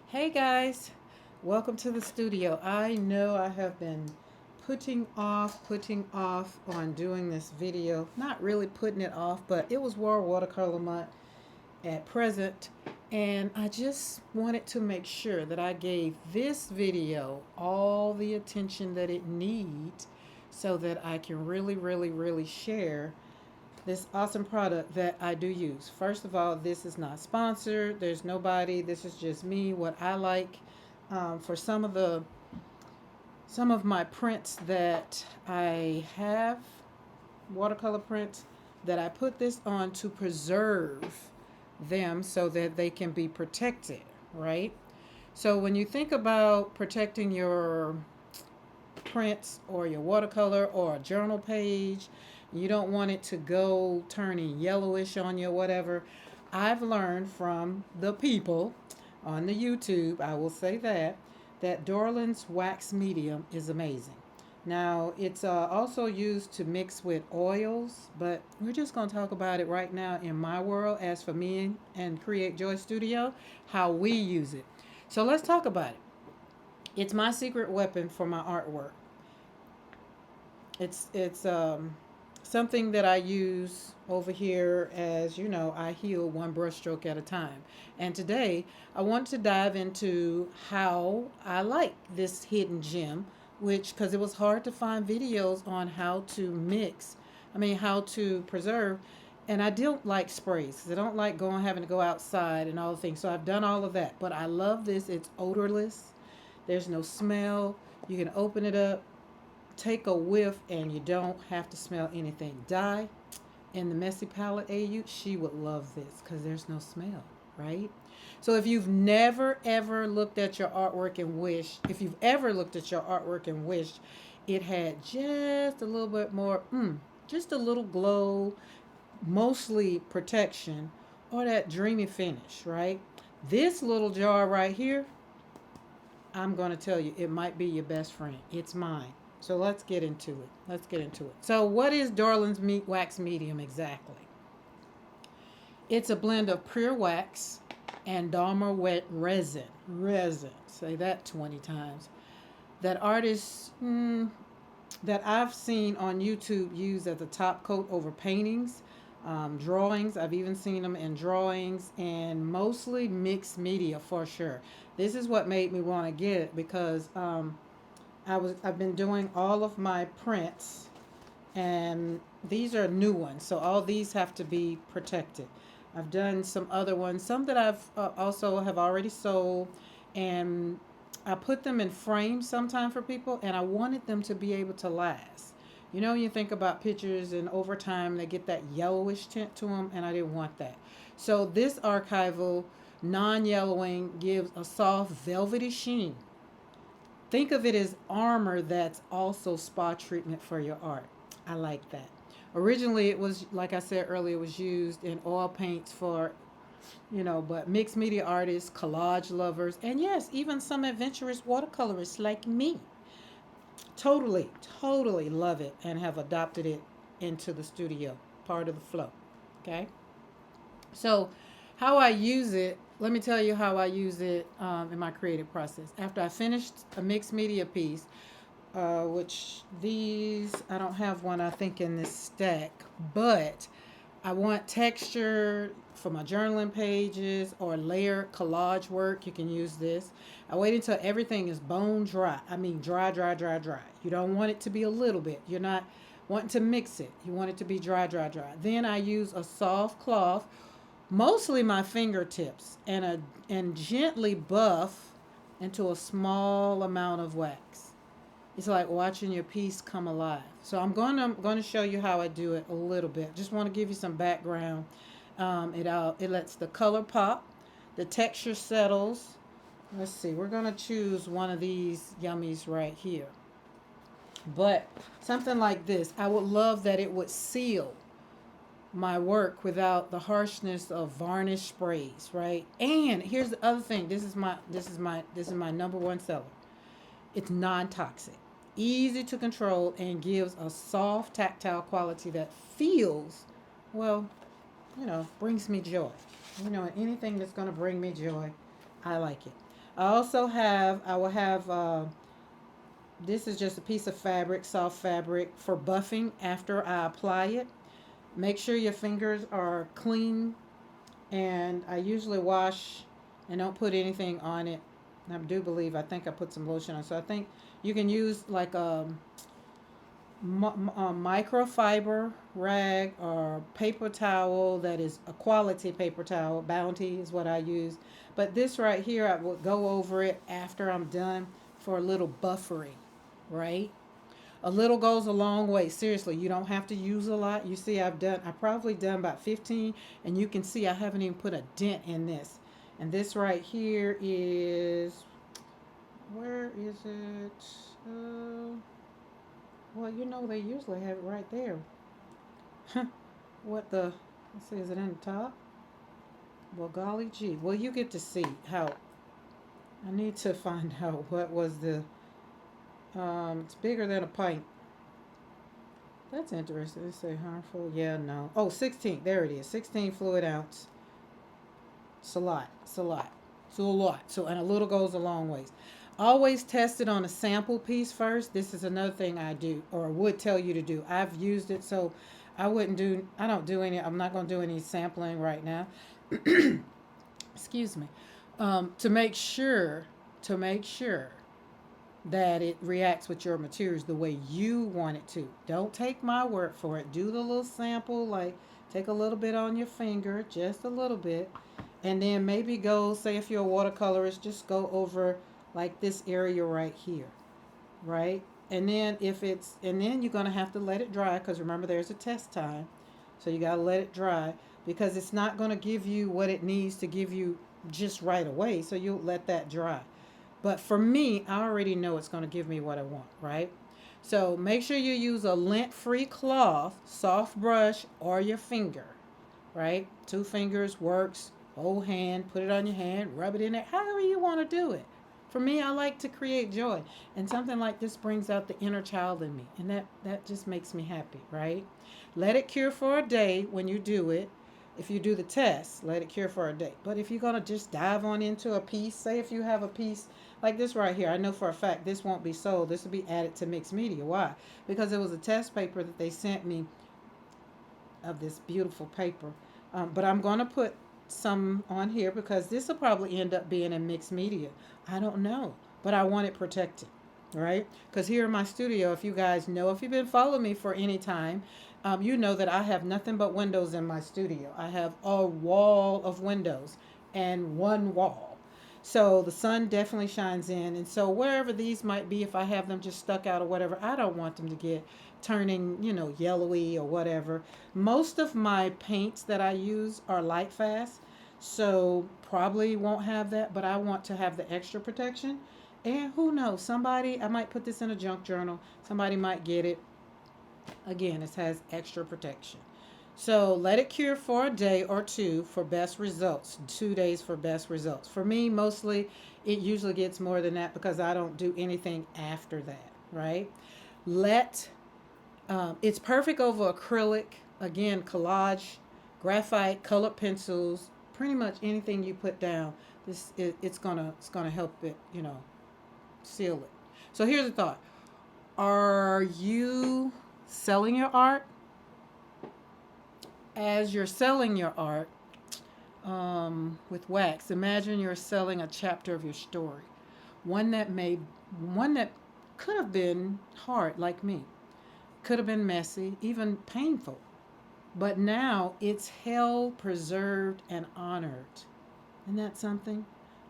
Hey guys, welcome to the studio. I know I have been putting off on doing this video. Not really putting it off, but it was World Watercolor Month at present, and I just wanted to make sure that I gave this video all the attention that it needs so that I can really share this awesome product that I do use. First of all, this is not sponsored. There's nobody. This is just me. What I like for some of my prints that I have, watercolor prints, that I put this on to preserve them so that they can be protected. Right. So when you think about protecting your prints or your watercolor or a journal page, you don't want it to go turning yellowish on you, whatever. I've learned from the people on the YouTube, I will say that Dorland's wax medium is amazing. Now, it's also used to mix with oils, but we're just going to talk about it right now in my world, as for me and Create Joy Studio, how we use it. So let's talk about it. It's my secret weapon for my artwork. It's something that I use over here. As you know, I heal one brushstroke at a time. And today I want to dive into how I like this hidden gem, which, because it was hard to find videos on how to mix, how to preserve. And I don't like sprays because I don't like having to go outside and all the things. So I've done all of that. But I love this. It's odorless. There's no smell. You can open it up, take a whiff, and you don't have to smell anything. Di in the Messy Palette AU, she would love this because there's no smell, right? So if you've never ever looked at your artwork and wished, if you've ever looked at your artwork and wished it had just a little bit more, just a little glow, mostly protection, or that dreamy finish, right? This little jar right here, I'm going to tell you, it might be your best friend. It's mine. So let's get into it. So, what is Dorland's Meat Wax Medium exactly? It's a blend of pure wax and Dharma wet resin. Say that 20 times. That artists that I've seen on YouTube use as a top coat over paintings, drawings. I've even seen them in drawings and mostly mixed media for sure. This is what made me want to get it because I've been doing all of my prints, and these are new ones, so all these have to be protected. I've done some other ones, some that I've also have already sold, and I put them in frames sometime for people, and I wanted them to be able to last. You know, you think about pictures, and over time they get that yellowish tint to them, and I didn't want that. So this archival non-yellowing gives a soft velvety sheen. Think of it as armor that's also spa treatment for your art. I like that. Originally, it was, like I said earlier, it was used in oil paints for, but mixed media artists, collage lovers, and yes, even some adventurous watercolorists like me totally love it and have adopted it into the studio, part of the flow. Okay. So, how I use it, let me tell you how I use it in my creative process. After I finished a mixed media piece, which these, I don't have one, I think, in this stack, but I want texture for my journaling pages or layer collage work. You can use this. I wait until everything is bone dry. Dry. You don't want it to be a little bit. You're not wanting to mix it. You want it to be dry. Then I use a soft cloth, mostly my fingertips, and gently buff into a small amount of wax. It's like watching your piece come alive. So I'm going to show you how I do it a little bit. Just want to give you some background. It lets the color pop, the texture settles. Let's see. We're going to choose one of these yummies right here. But something like this, I would love that it would seal my work without the harshness of varnish sprays, right? And here's the other thing. This is my number one seller. It's non-toxic, easy to control, and gives a soft tactile quality that feels, well, brings me joy. Anything that's going to bring me joy, I like it. I will have, this is just a piece of fabric, soft fabric for buffing after I apply it. Make sure your fingers are clean, and I usually wash and don't put anything on it. I do believe, I think I put some lotion on. So I think you can use like a microfiber rag or paper towel that is a quality paper towel. Bounty is what I use. But this right here, I will go over it after I'm done for a little buffering, right? A little goes a long way. Seriously, you don't have to use a lot. You see, I probably done about 15, and you can see I haven't even put a dent in this. And this right here is, where is it? Well, you know, they usually have it right there. What the, let's see, is it in the top? Well, golly gee. Well, you get to see how, I need to find out what was the, it's bigger than a pint. That's interesting. They say harmful. Yeah, no. Oh, 16. There it is. 16 fluid ounce. It's a lot. It's a lot. It's a lot. So, and a little goes a long ways. Always test it on a sample piece first. This is another thing I do, or would tell you to do. I've used it, so I don't do any, I'm not going to do any sampling right now. Excuse me. To make sure that it reacts with your materials the way you want it to. Don't take my word for it. Do the little sample, like take a little bit on your finger, just a little bit, and then maybe go, say if you're a watercolorist, just go over like this area right here, right? And then you're going to have to let it dry, because remember there's a test time. So you got to let it dry, because it's not going to give you what it needs to give you just right away. So you'll let that dry. But for me, I already know it's going to give me what I want, right? So make sure you use a lint-free cloth, soft brush, or your finger, right? Two fingers works, whole hand, put it on your hand, rub it in there, however you want to do it. For me, I like to create joy. And something like this brings out the inner child in me. And that just makes me happy, right? Let it cure for a day when you do it. If you do the test, let it cure for a day. But if you're going to just dive on into a piece, say if you have a piece like this right here, I know for a fact this won't be sold. This will be added to mixed media. Why? Because it was a test paper that they sent me of this beautiful paper. But I'm going to put some on here because this will probably end up being in mixed media. I don't know, but I want it protected, right? Because here in my studio, if you guys know, if you've been following me for any time, you know that I have nothing but windows in my studio. I have a wall of windows and one wall. So the sun definitely shines in. And so wherever these might be, if I have them just stuck out or whatever, I don't want them to get turning, yellowy or whatever. Most of my paints that I use are light fast, so probably won't have that, but I want to have the extra protection. And who knows, somebody, I might put this in a junk journal, somebody might get it. Again, it has extra protection. So let it cure for a day or two for best results. 2 days for best results. For me, mostly, it usually gets more than that because I don't do anything after that, right? Let It's perfect over acrylic, again, collage, graphite, colored pencils, pretty much anything you put down. It's gonna help it, seal it. So here's the thought: are you selling your art? As you're selling your art, with wax, imagine you're selling a chapter of your story, one that may, one that could have been hard, like me, could have been messy, even painful. But now it's held, preserved, and honored. Isn't that something?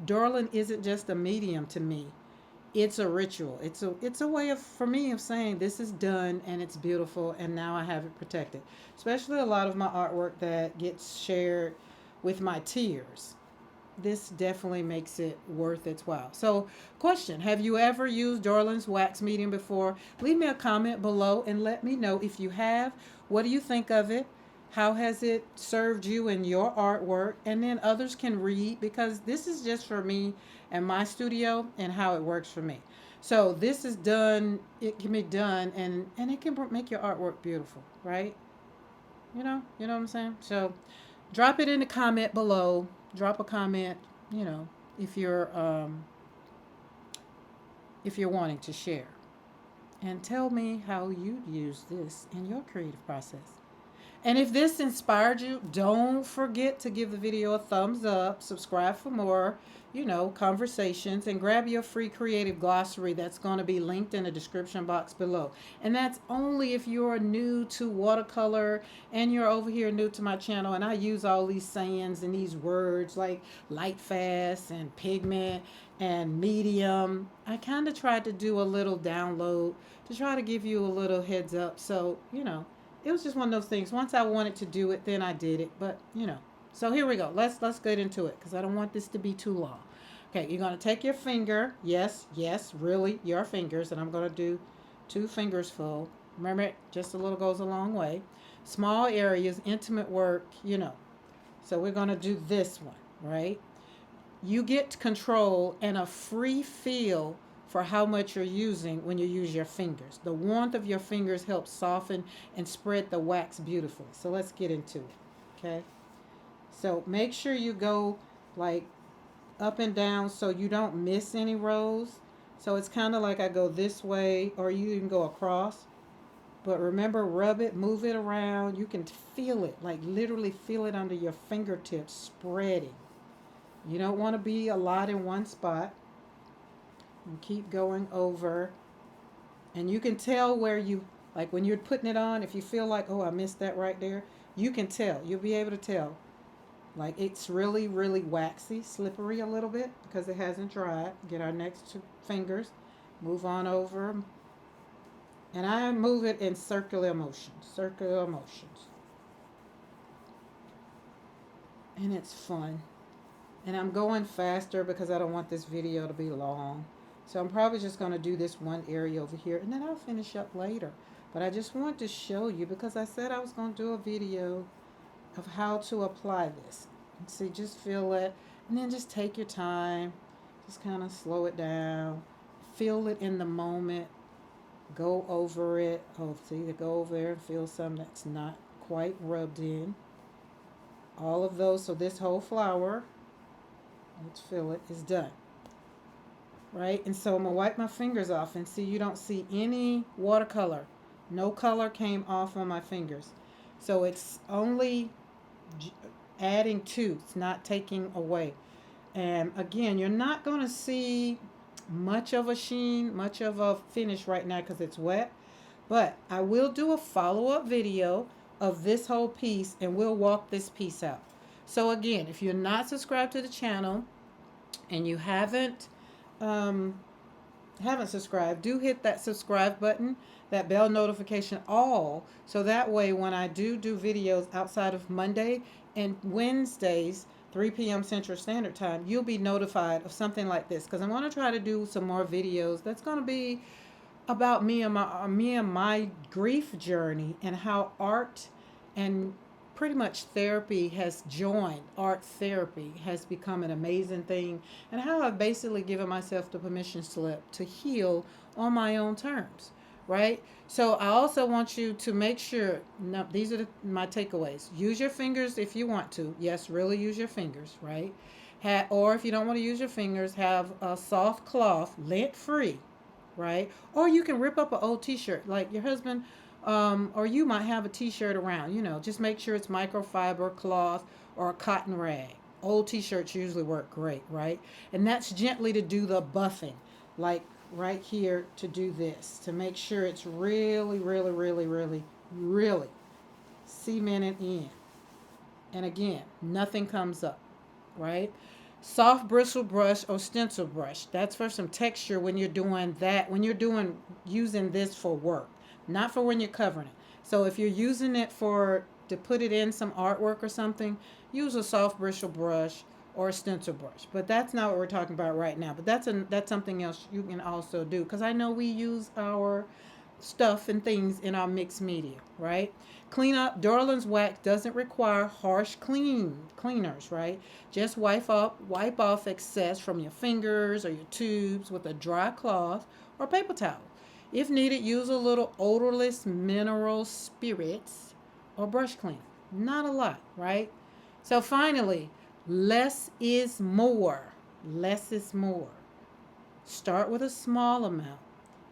Darling isn't just a medium to me. It's a ritual. It's a way of, for me, of saying this is done and it's beautiful and now I have it protected. Especially a lot of my artwork that gets shared with my tears. This definitely makes it worth its while. So, question: have you ever used Darlin's wax medium before? Leave me a comment below and let me know if you have. What do you think of it? How has it served you in your artwork? And then others can read, because this is just for me and my studio and how it works for me. So this is done. It can be done, and it can make your artwork beautiful, right? You know what I'm saying. So drop it in the comment below. Drop a comment, you know, if you're if you're wanting to share. And tell me how you use this in your creative process. And if this inspired you, don't forget to give the video a thumbs up, subscribe for more, conversations, and grab your free creative glossary that's going to be linked in the description box below. And that's only if you're new to watercolor and you're over here new to my channel. And I use all these sayings and these words like light fast and pigment and medium. I kind of tried to do a little download to try to give you a little heads up. So, it was just one of those things. Once I wanted to do it, then I did it. But so here we go. Let's get into it because I don't want this to be too long. Okay, you're gonna take your finger. Yes, really, your fingers, and I'm gonna do 2 fingers full. Remember, just a little goes a long way. Small areas, intimate work. So we're gonna do this one, right? You get control and a free feel for how much you're using when you use your fingers. The warmth of your fingers helps soften and spread the wax beautifully. So let's get into it, okay? So make sure you go like up and down so you don't miss any rows. So it's kind of like I go this way or you can go across. But remember, rub it, move it around. You can feel it, like literally feel it under your fingertips spreading. You don't want to be a lot in one spot. And keep going over. And you can tell where you, like when you're putting it on, if you feel like, oh, I missed that right there, you can tell. You'll be able to tell. Like it's really, really waxy, slippery a little bit because it hasn't dried. Get our next 2 fingers. Move on over. And I move it in circular motions. Circular motions. And it's fun. And I'm going faster because I don't want this video to be long. So I'm probably just going to do this one area over here and then I'll finish up later. But I just wanted to show you because I said I was going to do a video of how to apply this. And see, just feel it and then just take your time. Just kind of slow it down. Feel it in the moment. Go over it. Oh, see, go over there and feel something that's not quite rubbed in. All of those, so this whole flower, let's feel it, is done. Right? And so I'm going to wipe my fingers off and see you don't see any watercolor. No color came off on my fingers. So it's only adding to, it's not taking away. And again, you're not going to see much of a sheen, much of a finish right now because it's wet. But I will do a follow-up video of this whole piece and we'll walk this piece out. So again, if you're not subscribed to the channel and you haven't subscribed, do hit that subscribe button, that bell notification all, so that way when I do videos outside of Monday and Wednesdays 3 p.m. Central Standard Time, you'll be notified of something like this because I want to try to do some more videos that's going to be about me and my grief journey and how art and pretty much therapy has joined. Art therapy has become an amazing thing and how I've basically given myself the permission slip to heal on my own terms, right? So I also want you to make sure, now these are my takeaways. Use your fingers if you want to. Yes, really use your fingers, right? Or if you don't want to use your fingers, have a soft cloth, lint-free, right? Or you can rip up an old t-shirt like your husband or you might have a t-shirt around, just make sure it's microfiber cloth or a cotton rag. Old t-shirts usually work great, right? And that's gently to do the buffing, like right here to do this, to make sure it's really, really, really, really, really cemented in. And again, nothing comes up, right? Soft bristle brush or stencil brush. That's for some texture when you're doing that, when you're using this for work. Not for when you're covering it. So if you're using it to put it in some artwork or something, use a soft bristle brush or a stencil brush. But that's not what we're talking about right now. But that's something else you can also do because I know we use our stuff and things in our mixed media, right? Clean up. Dorland's wax doesn't require harsh cleaners, right? Just wipe off excess from your fingers or your tubes with a dry cloth or paper towel. If needed, use a little odorless mineral spirits or brush cleaner. Not a lot, right? So finally, less is more. Less is more. Start with a small amount.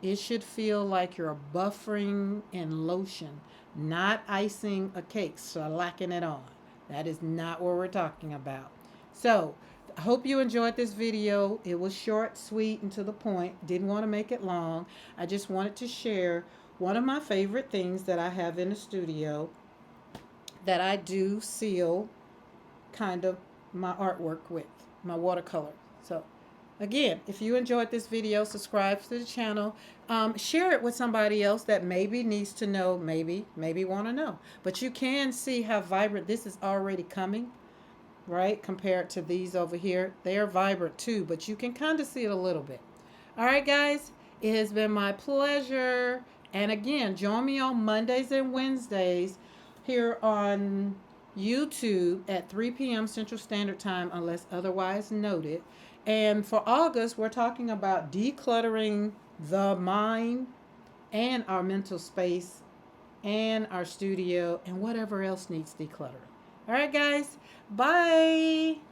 It should feel like you're buffering in lotion, not icing a cake, slacking it on. That is not what we're talking about. So, I hope you enjoyed this video. It was short, sweet, and to the point. Didn't want to make it long. I just wanted to share one of my favorite things that I have in the studio that I do seal kind of my artwork with, my watercolor. So again, if you enjoyed this video, subscribe to the channel. Share it with somebody else that maybe needs to know, maybe want to know. But you can see how vibrant this is already coming, right? Compared to these over here. They are vibrant too, but you can kind of see it a little bit. All right, guys, it has been my pleasure. And again, join me on Mondays and Wednesdays here on YouTube at 3 p.m. Central Standard Time, unless otherwise noted. And for August, we're talking about decluttering the mind and our mental space and our studio and whatever else needs decluttering. All right, guys, bye.